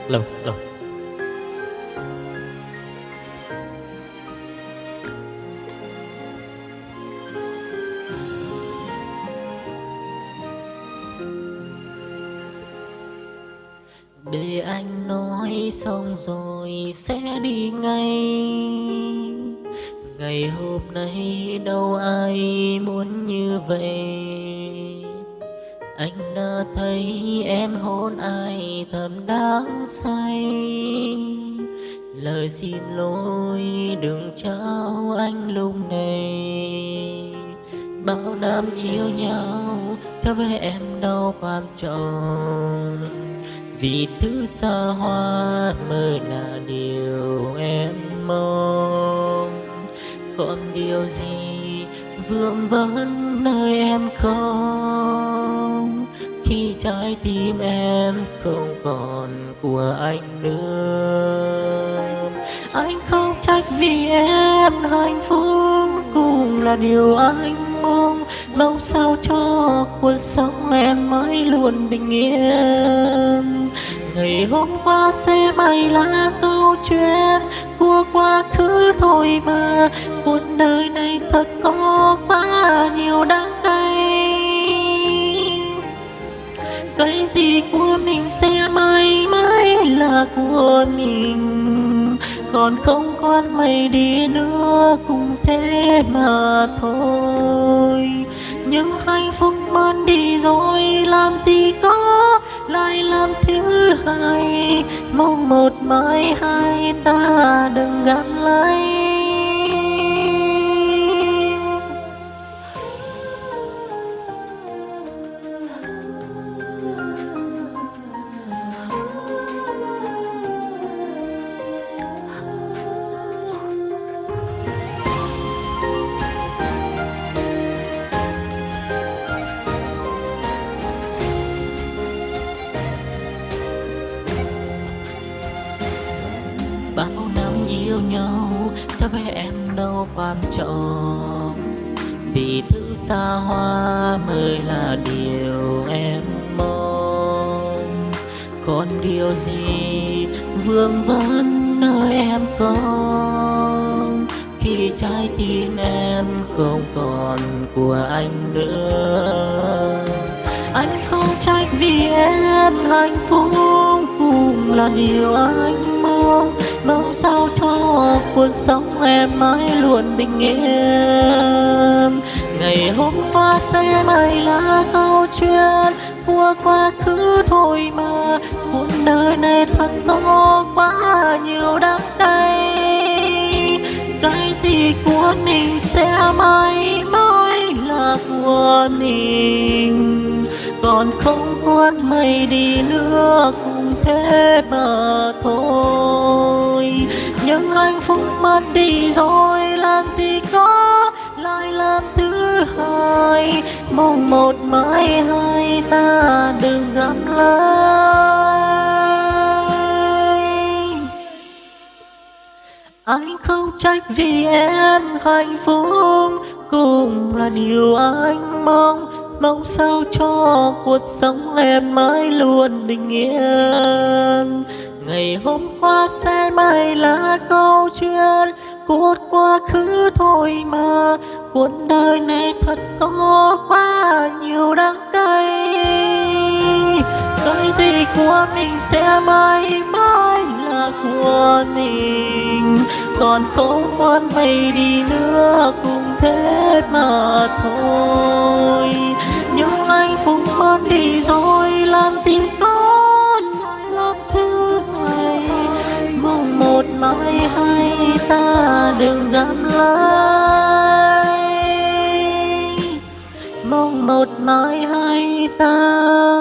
lâu lâu. Để anh nói xong rồi sẽ đi ngay. Ngày hôm nay đâu ai muốn như vậy. Anh đã thấy em hôn ai thầm đáng say. Lời xin lỗi đừng trao anh lúc này. Bao năm yêu nhau cho với em đâu quan trọng. Vì thứ xa hoa mới là điều em mong. Còn điều gì vương vấn nơi em không, khi trái tim em không còn của anh nữa. Anh không trách vì em hạnh phúc cũng là điều anh mong. Mong sao cho cuộc sống em mãi luôn bình yên. Ngày hôm qua sẽ may là câu chuyện của quá khứ thôi mà. Cuộc đời này thật có quá nhiều đắng cay. Cái gì của mình sẽ mãi mãi là của mình. Còn không quan mây đi nữa cũng thế mà thôi. Nhưng hạnh phúc mất đi rồi làm gì có lại làm thứ hai. Mong một mai hai ta đừng gặp lại. Bao năm yêu nhau cho với em đâu quan trọng. Vì thứ xa hoa mới là điều em mong. Còn điều gì vương vấn nơi em không, khi trái tim em không còn của anh nữa. Anh không trách vì em hạnh phúc cũng là điều anh mong. Mong sao cho cuộc sống em mãi luôn bình yên. Ngày hôm qua sẽ mãi là câu chuyện của quá khứ thôi mà. Cuộc đời này thật có quá nhiều đắng cay. Cái gì của mình sẽ mãi mãi là của mình. Còn không quan mây đi nữa cũng thế mà thôi. Nhưng hạnh phúc mất đi rồi làm gì có lại làm thứ hai. Mong một mai hai ta đừng gặp lại. Anh không trách vì em hạnh phúc cũng là điều anh mong. Mong sao cho cuộc sống em mãi luôn bình yên. Ngày hôm qua sẽ mãi là câu chuyện của quá khứ thôi mà. Cuộc đời này thật có quá nhiều đắng cay. Cái gì của mình sẽ mãi mãi là của mình. Còn không quan mây đi nữa cũng thế mà thôi. Nhưng hạnh phúc mất đi rồi làm gì có lại làm thứ hai. Mong một mai hai ta đừng gặp lại. Mong một mai hai ta